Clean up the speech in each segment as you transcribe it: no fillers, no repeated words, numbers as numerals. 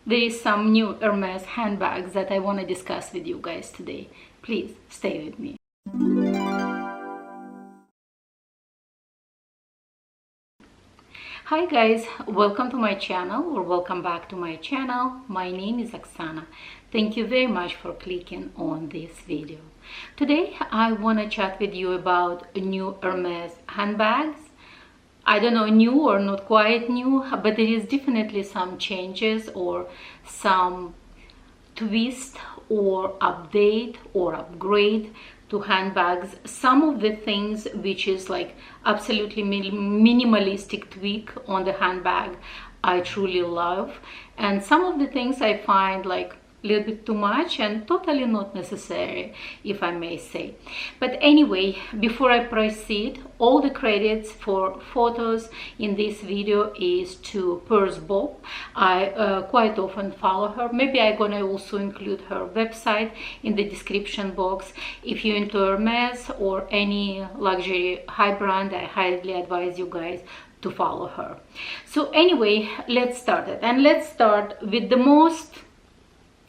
there is some new Hermes handbags that I want to discuss with you guys today. Please stay with me. Hi guys, welcome to my channel, or welcome back to my channel. My name is Oksana. Thank you very much for clicking on this video. Today I want to chat with you about new Hermes handbags. I don't know, new or not quite new, but there is definitely some changes or some twist or update or upgrade to handbags. Some of the things which is like absolutely minimalistic tweak on the handbag I truly love, and some of the things I find like a little bit too much and totally not necessary, if I may say. But anyway, before I proceed, all the credits for photos in this video is to Purse Bob. I quite often follow her. Maybe I'm gonna also include her website in the description box. If you're into Hermes or any luxury high brand, I highly advise you guys to follow her. So anyway, let's start it, and let's start with the most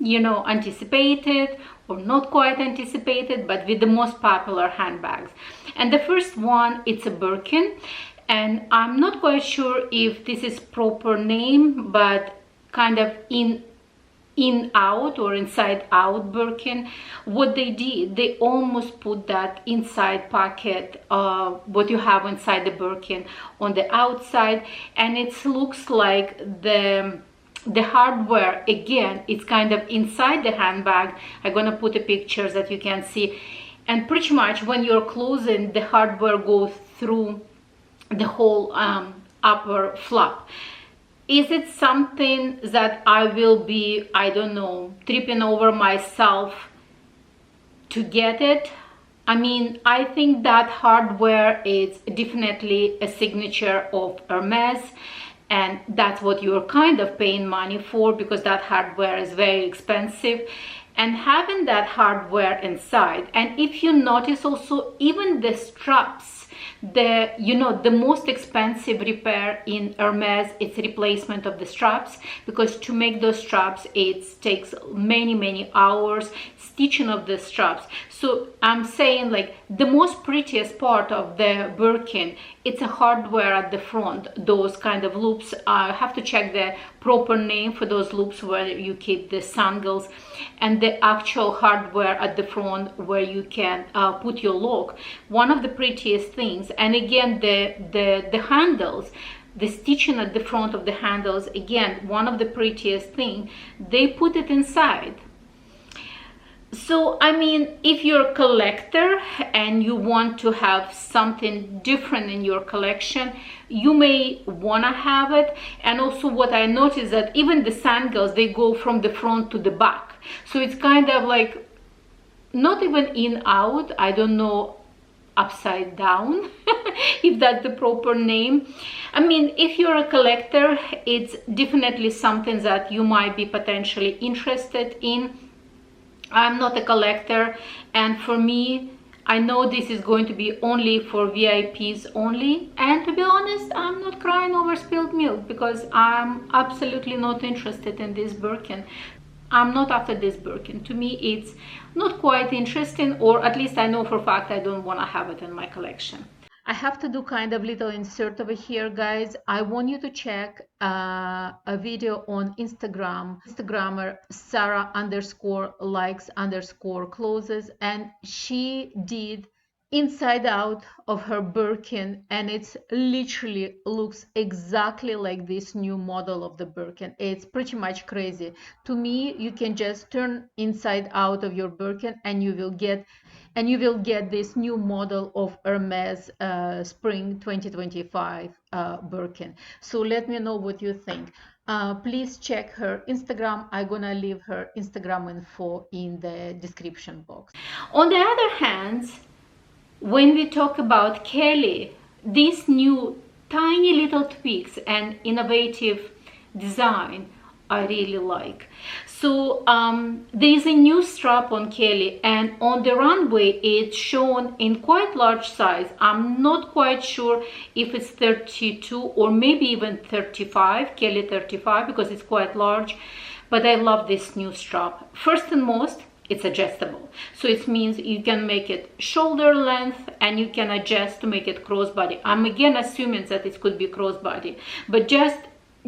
anticipated or not quite anticipated, but with the most popular handbags. And the first one, it's a Birkin, and I'm not quite sure if this is proper name, but kind of in out or inside out Birkin. What they did, they almost put that inside pocket, what you have inside the Birkin on the outside, and it looks like the hardware, again, it's kind of inside the handbag. I'm gonna put a picture that you can see, and pretty much when you're closing, the hardware goes through the whole upper flap. Is it something that I will be, I don't know, tripping over myself to get it? I mean, I think that hardware is definitely a signature of Hermes, and that's what you're kind of paying money for, because that hardware is very expensive. And having that hardware inside, and if you notice also, even the straps, the most expensive repair in Hermes, it's replacement of the straps, because to make those straps it takes many hours, stitching of the straps. So I'm saying, like, the most prettiest part of the Birkin, it's a hardware at the front, those kind of loops. I have to check the proper name for those loops where you keep the sangles, and the actual hardware at the front where you can put your lock. One of the prettiest things. And again, the handles, the stitching at the front of the handles, again, one of the prettiest thing, they put it inside. So I mean, if you're a collector and you want to have something different in your collection, you may want to have it. And also what I noticed, that even the sandals, they go from the front to the back, so it's kind of like not even in out, I don't know, upside down if that's the proper name. I mean, if you're a collector, it's definitely something that you might be potentially interested in. I'm not a collector, and for me, I know this is going to be only for VIPs only, and to be honest, I'm not crying over spilled milk, because I'm absolutely not interested in this Birkin. I'm not after this Birkin. To me, it's not quite interesting, or at least I know for a fact I don't want to have it in my collection. I have to do kind of little insert over here, guys. I want you to check a video on Instagrammer Sarah_likes_clothes, and she did inside out of her Birkin, and it's literally looks exactly like this new model of the Birkin. It's pretty much crazy. To me, you can just turn inside out of your Birkin and you will get this new model of Hermes Spring 2025 Birkin. So let me know what you think. Please check her Instagram. I'm gonna leave her Instagram info in the description box. On the other hand, when we talk about Kelly, these new tiny little tweaks and innovative design I really like. So there is a new strap on Kelly, and on the runway it's shown in quite large size. I'm not quite sure if it's 32 or maybe even 35, Kelly 35, because it's quite large. but I love this new strap. First and most, it's adjustable, so it means you can make it shoulder length and you can adjust to make it crossbody. I'm again assuming that it could be crossbody, but just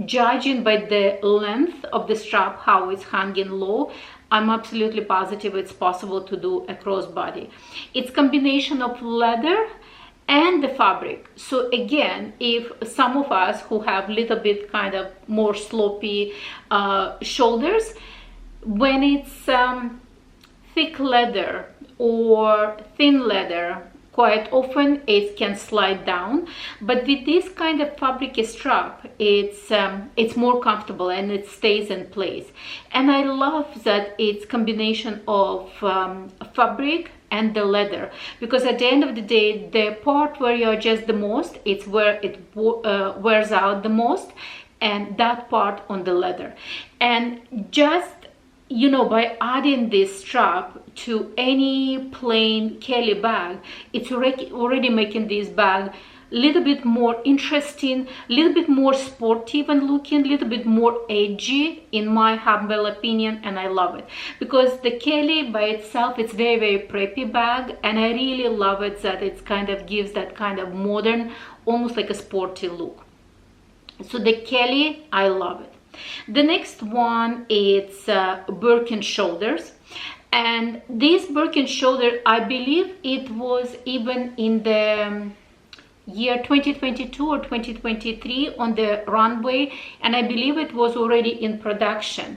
judging by the length of the strap, how it's hanging low, I'm absolutely positive it's possible to do a crossbody. It's combination of leather and the fabric. So again, if some of us who have little bit kind of more sloppy shoulders, when it's thick leather or thin leather, quite often it can slide down, but with this kind of fabric strap, it's more comfortable and it stays in place. And I love that it's combination of fabric and the leather, because at the end of the day, the part where you adjust the most, it's where it wears out the most, and that part on the leather. And just, you know, by adding this strap to any plain Kelly bag, it's already making this bag a little bit more interesting, a little bit more sporty even looking, a little bit more edgy in my humble opinion, and I love it. Because the Kelly by itself, it's very, very preppy bag, and I really love it that it kind of gives that kind of modern, almost like a sporty look. So the Kelly, I love it. The next one is Birkin shoulders, and this Birkin shoulder, I believe it was even in the year 2022 or 2023 on the Runway, and I believe it was already in production.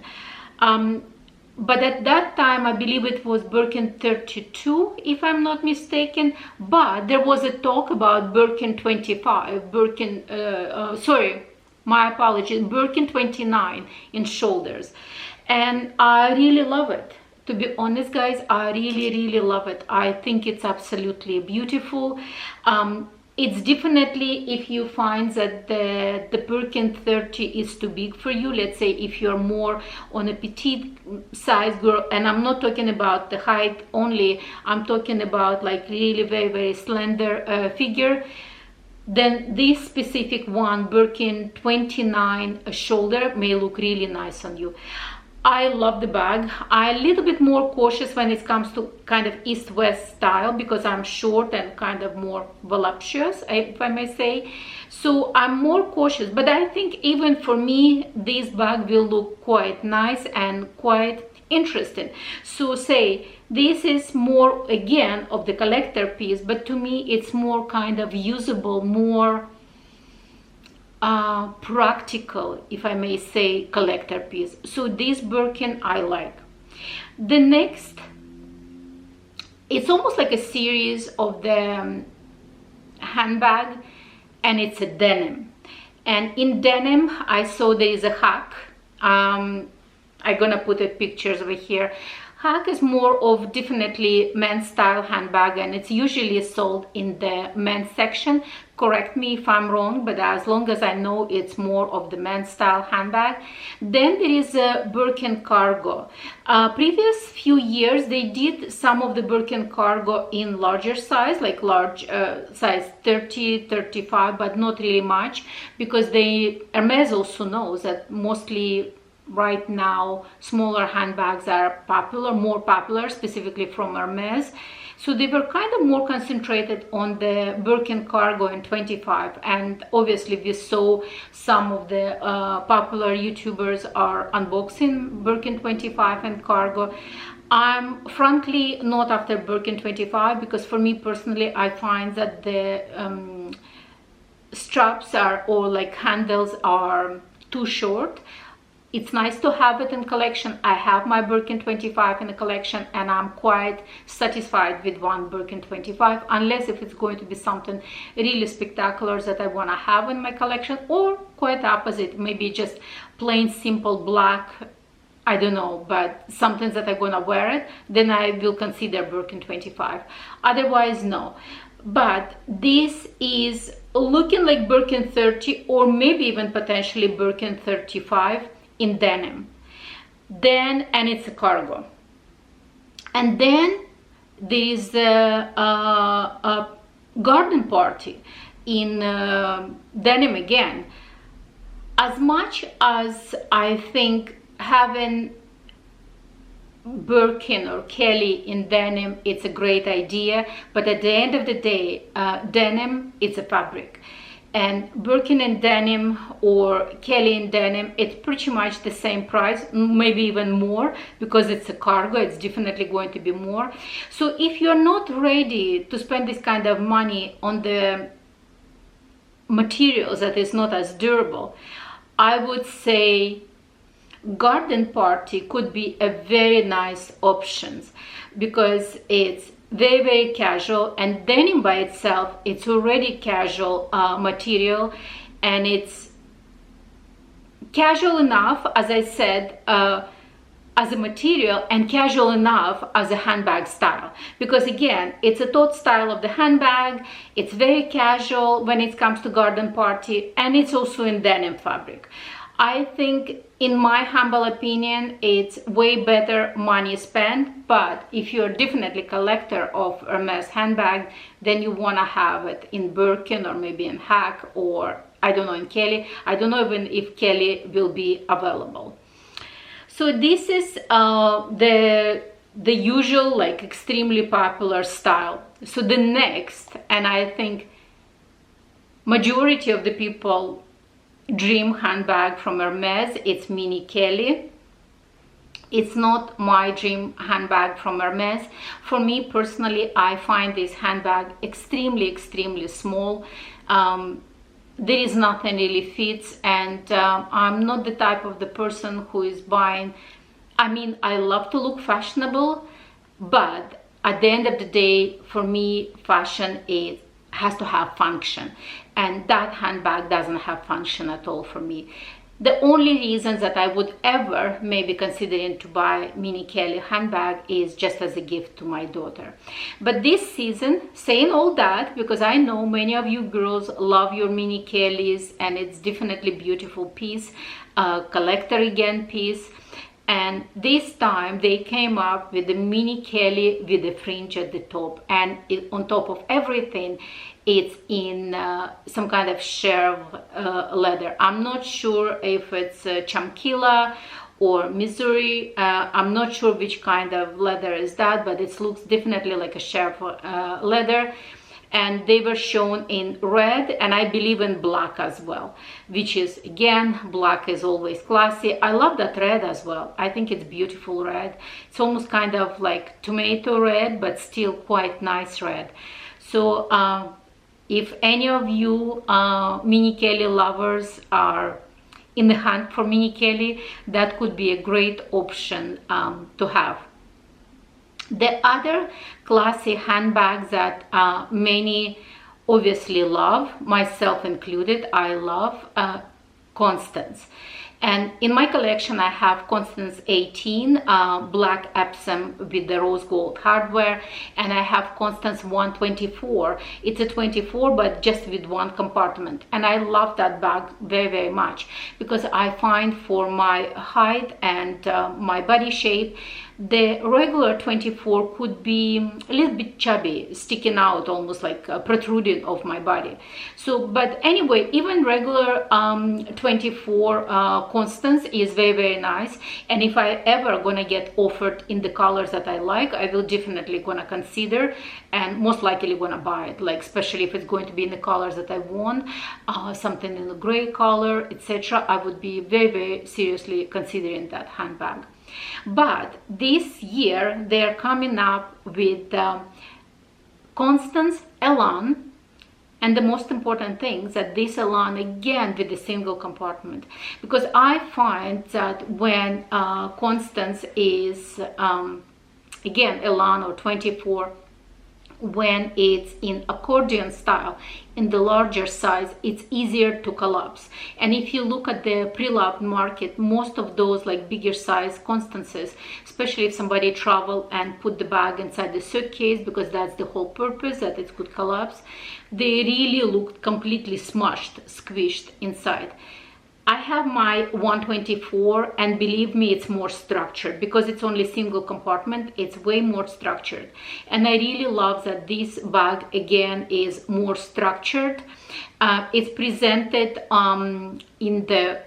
But at that time, I believe it was Birkin 32, if I'm not mistaken. But there was a talk about Birkin 25, my apologies, Birkin 29 in shoulders. And I really love it. To be honest, guys, I really love it. I think it's absolutely beautiful. It's definitely, if you find that the Birkin 30 is too big for you, let's say if you're more on a petite size girl, and I'm not talking about the height only, I'm talking about like really very, very slender figure, then this specific one, Birkin 29 shoulder, may look really nice on you. I love the bag. I'm a little bit more cautious when it comes to kind of east-west style, because I'm short and kind of more voluptuous, if I may say. So I'm more cautious, but I think even for me, this bag will look quite nice and quite interesting. So say this is more again of the collector piece, but to me it's more kind of usable, more practical, if I may say, collector piece. So this Birkin I like. The next, it's almost like a series of the handbag, and it's a denim. And in denim I saw there is a hack. I'm gonna put the pictures over here. Hack is more of definitely men's style handbag, and it's usually sold in the men's section. Correct me if I'm wrong, but as long as I know, it's more of the men's style handbag. Then there is a Birkin cargo. Previous few years they did some of the Birkin cargo in larger size, like large size 30, 35, but not really much, because Hermes also knows that mostly right now smaller handbags are popular, more popular, specifically from Hermes. So they were kind of more concentrated on the Birkin cargo in 25, and obviously we saw some of the popular YouTubers are unboxing Birkin 25 and cargo. I'm frankly not after Birkin 25, because for me personally I find that the straps are, or like handles are too short. It's nice to have it in collection. I have my Birkin 25 in the collection, and I'm quite satisfied with one Birkin 25, unless if it's going to be something really spectacular that I want to have in my collection, or quite opposite, maybe just plain simple black, I don't know, but something that I'm gonna wear it, then I will consider Birkin 25. Otherwise, no. But this is looking like Birkin 30, or maybe even potentially Birkin 35 in denim. Then, and it's a cargo. And then there is a garden party in denim again. As much as I think having Birkin or Kelly in denim, it's a great idea, but at the end of the day, denim, it's a fabric. And Birkin in denim or Kelly in denim, it's pretty much the same price, maybe even more, because it's a cargo, it's definitely going to be more. So if you're not ready to spend this kind of money on the materials that is not as durable, I would say garden party could be a very nice option, because it's very, very casual, and denim by itself, it's already casual material, and it's casual enough, as I said, as a material, and casual enough as a handbag style, because again, it's a thought style of the handbag. It's very casual when it comes to garden party, and it's also in denim fabric. I think, in my humble opinion, it's way better money spent. But if you're definitely a collector of Hermes handbag, then you want to have it in Birkin or maybe in Hack, or I don't know, in Kelly. I don't know even if Kelly will be available. So this is the usual, like, extremely popular style. So the next, and I think majority of the people dream handbag from Hermes, it's Mini Kelly. It's not my dream handbag from Hermes. For me personally, I find this handbag extremely small. There is nothing really fits, and I'm not the type of the person who is buying. I mean, I love to look fashionable, but at the end of the day, for me, fashion has to have function, and that handbag doesn't have function at all for me. The only reasons that I would ever maybe considering to buy Mini Kelly handbag is just as a gift to my daughter. But this season, saying all that, because I know many of you girls love your Mini Kellys, and it's definitely beautiful piece, collector again piece. And this time they came up with the Mini Kelly with the fringe at the top, and on top of everything, it's in some kind of sheer leather. I'm not sure if it's Chamkila or Missouri. I'm not sure which kind of leather is that, but it looks definitely like a sheer leather. And they were shown in red, and I believe in black as well, which is, again, black is always classy. I love that red as well. I think it's beautiful red. It's almost kind of like tomato red, but still quite nice red. So if any of you Mini Kelly lovers are in the hunt for Mini Kelly, that could be a great option to have. The other classy handbags that many obviously love, myself included, I love Constance. And in my collection, I have Constance 18, black Epsom with the rose gold hardware, and I have Constance 124. It's a 24, but just with one compartment. And I love that bag very much, because I find for my height and my body shape, the regular 24 could be a little bit chubby, sticking out, almost like protruding off my body. So, but anyway, even regular 24 Constance is very nice. And if I ever gonna get offered in the colors that I like, I will definitely gonna consider, and most likely gonna buy it, like especially if it's going to be in the colors that I want, something in the gray color, etc. I would be very seriously considering that handbag. But this year they're coming up with Constance Elan, and the most important thing is that this Elan again with a single compartment, because I find that when Constance is again Elan or 24, when it's in accordion style, in the larger size, it's easier to collapse. And if you look at the pre-loved market, most of those like bigger size Constances, especially if somebody travel and put the bag inside the suitcase, because that's the whole purpose, that it could collapse, they really looked completely smushed, squished inside. I have my 124, and believe me, it's more structured because it's only single compartment. It's way more structured, and I really love that this bag again is more structured. It's presented in the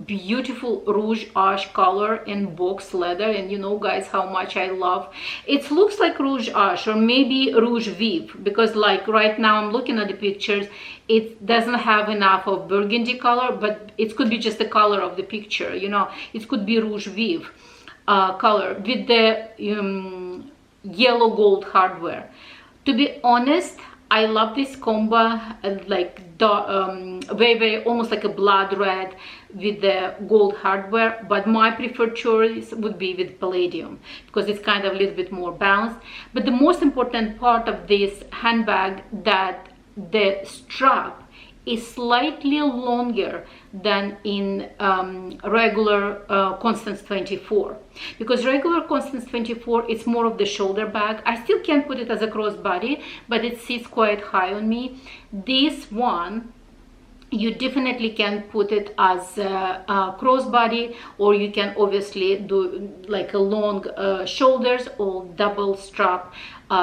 beautiful Rouge Ash color in box leather, and you know guys how much I love it. Looks like Rouge Ash or maybe Rouge Vive, because like right now I'm looking at the pictures, it doesn't have enough of burgundy color, but it could be just the color of the picture, you know. It could be Rouge Vive color with the yellow gold hardware. To be honest, I love this combo, like very almost like a blood red with the gold hardware, but my preferred choice would be with palladium because it's kind of a little bit more balanced. But the most important part of this handbag, that the strap is slightly longer than in regular Constance 24, because regular Constance 24 it's more of the shoulder bag. I still can't put it as a crossbody, but it sits quite high on me. This one you definitely can put it as a crossbody, or you can obviously do like a long shoulders or double strap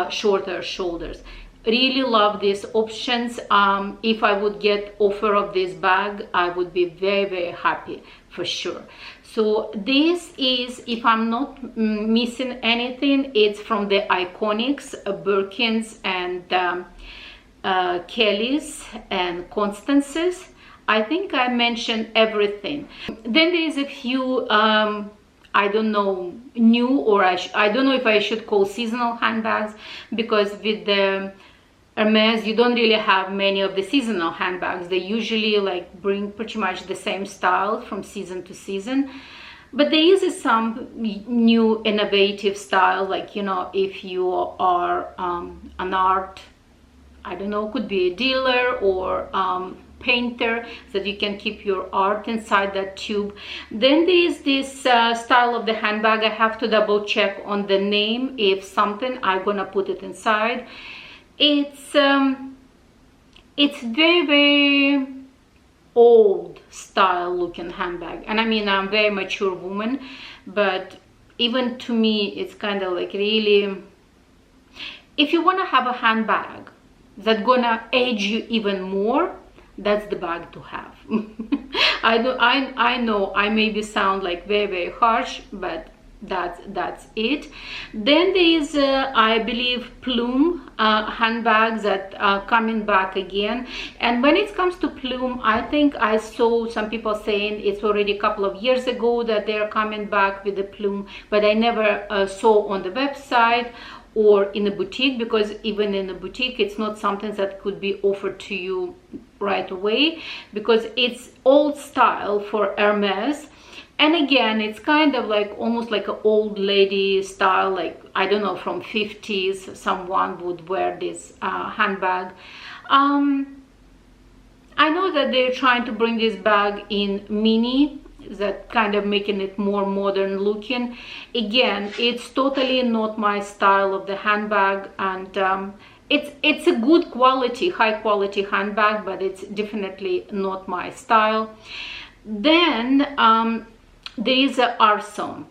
shorter shoulders. Really love these options. If I would get offer of this bag, I would be very happy for sure. So this is, if I'm not missing anything, it's from the Iconics, Birkins and Kellys and Constances. I think I mentioned everything. Then there is a few I don't know, new, or I don't know if I should call seasonal handbags, because with the Hermes you don't really have many of the seasonal handbags. They usually like bring pretty much the same style from season to season, but there is some new innovative style, like, you know, if you are an art, I don't know, could be a dealer or painter, so that you can keep your art inside that tube. Then there is this style of the handbag. I have to double check on the name, if something I'm gonna put it inside. It's very old style looking handbag, and I mean, I'm a very mature woman, but even to me it's kind of like, really, if you want to have a handbag that's gonna age you even more, that's the bag to have. I know I maybe sound like very harsh, but that's it. Then there is I believe Plume handbags that are coming back again, and when it comes to Plume, I think I saw some people saying it's already a couple of years ago that they're coming back with the Plume, but I never saw on the website or in a boutique, because even in a boutique it's not something that could be offered to you right away, because it's old style for Hermes. And again, it's kind of like almost like an old lady style, like, I don't know, from 50s someone would wear this handbag. I know that they're trying to bring this bag in mini, that kind of making it more modern looking. Again, it's totally not my style of the handbag, and it's a good quality, high quality handbag, but it's definitely not my style. Then there is a Arson.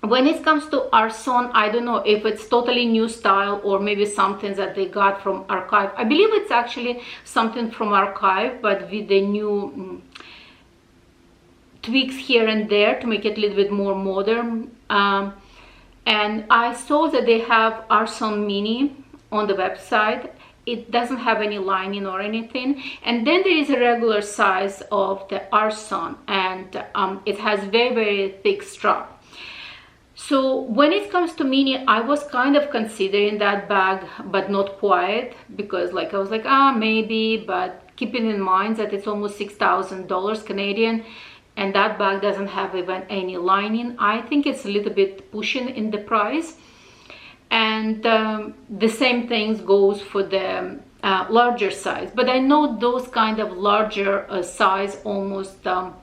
When it comes to Arson, I don't know if it's totally new style or maybe something that they got from archive. I believe it's actually something from archive, but with the new tweaks here and there to make it a little bit more modern. And I saw that they have Arson Mini on the website. It doesn't have any lining or anything. And then there is a regular size of the Arson, and it has very thick strap. So when it comes to mini, I was kind of considering that bag, but not quite, because like I was like, maybe, but keeping in mind that it's almost $6,000 Canadian, and that bag doesn't have even any lining, I think it's a little bit pushing in the price. And the same things goes for the larger size, but I know those kind of larger size, almost like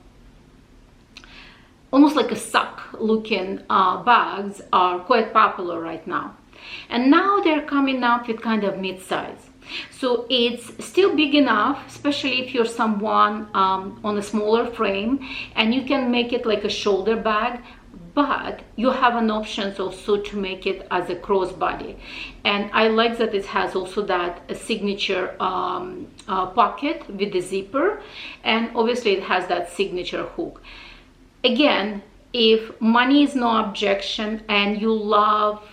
a sock looking bags are quite popular right now. And now they're coming up with kind of mid-size, so it's still big enough, especially if you're someone on a smaller frame, and you can make it like a shoulder bag, but you have an option also to make it as a crossbody. And I like that it has also that signature pocket with the zipper, and obviously it has that signature hook. Again, if money is no objection and you love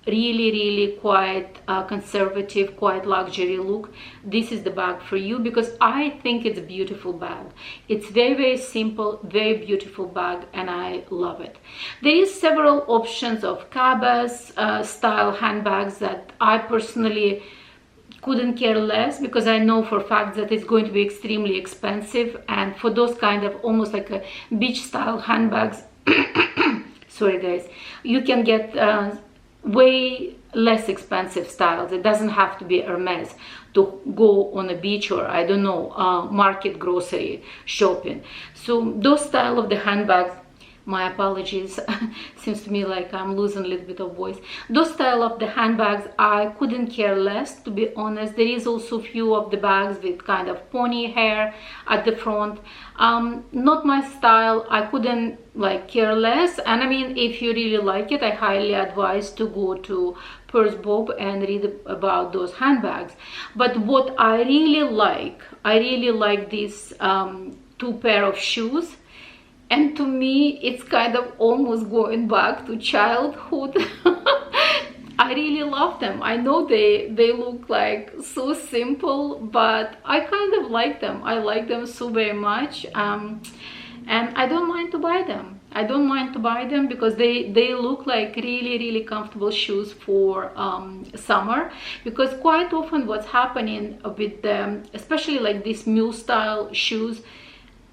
really quite conservative, quite luxury look, this is the bag for you, because I think it's a beautiful bag. It's very simple, very beautiful bag, and I love it. There is several options of cabas style handbags that I personally couldn't care less, because I know for a fact that it's going to be extremely expensive, and for those kind of almost like a beach style handbags sorry guys, you can get way less expensive styles. It doesn't have to be Hermes to go on a beach, or I don't know, market grocery shopping. So those style of the handbags, my apologies, seems to me like I'm losing a little bit of voice. Those style of the handbags, I couldn't care less, to be honest. There is also a few of the bags with kind of pony hair at the front. Not my style. I couldn't like care less. And I mean, if you really like it, I highly advise to go to Purse Bob and read about those handbags. But what I really like these two pair of shoes. And to me, it's kind of almost going back to childhood. I really love them. I know they look like so simple, but I kind of like them. I like them so very much. And I don't mind to buy them. I don't mind to buy them because they look like really comfortable shoes for summer. Because quite often what's happening with them, especially like these mule style shoes,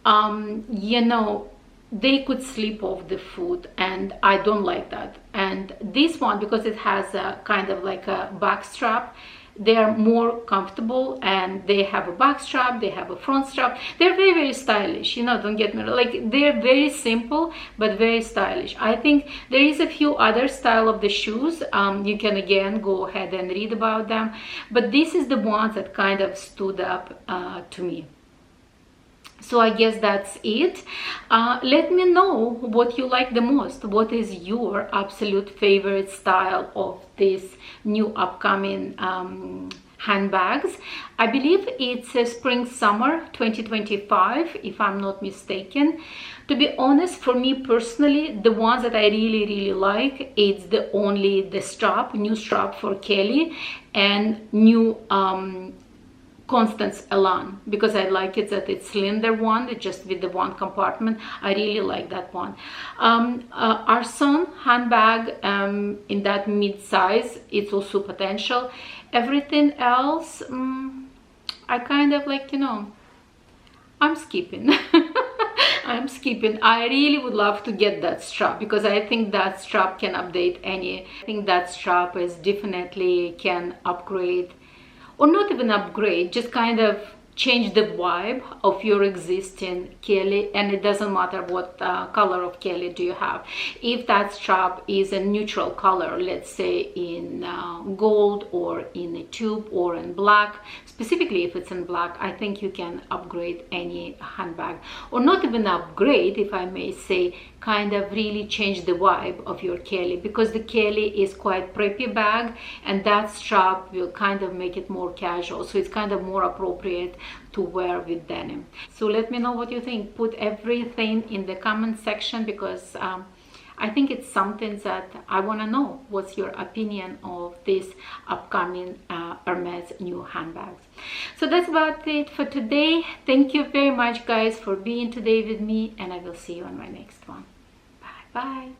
you know, they could slip off the foot, and I don't like that. And this one, because it has a kind of like a back strap, they're more comfortable, and they have a back strap, they have a front strap. They're very stylish, you know, don't get me wrong. Like, they're very simple but very stylish. I think there is a few other style of the shoes. You can again go ahead and read about them, but this is the ones that kind of stood up to me. So I guess that's it. Let me know what you like the most. What is your absolute favorite style of this new upcoming handbags? I believe it's a spring summer 2025, if I'm not mistaken. To be honest, for me personally, the ones that I really like, it's the strap, new strap for Kelly, and new Constance Elan, because I like it that it's slender one, it's just with the one compartment. I really like that one. Our son handbag in that mid size, it's also potential. Everything else, I kind of like, you know, I'm skipping. I'm skipping. I really would love to get that strap, because I think that strap can update any. I think that strap is definitely can upgrade, or not even upgrade, just kind of change the vibe of your existing Kelly. And it doesn't matter what color of Kelly do you have. If that strap is a neutral color, let's say in gold, or in a tube, or in black, specifically if it's in black, I think you can upgrade any handbag. Or not even upgrade, if I may say, kind of really change the vibe of your Kelly, because the Kelly is quite preppy bag, and that strap will kind of make it more casual, so it's kind of more appropriate to wear with denim. So let me know what you think. Put everything in the comment section, because I think it's something that I want to know. What's your opinion of this upcoming Hermes new handbags? So that's about it for today. Thank you very much, guys, for being today with me, and I will see you on my next one. Bye bye.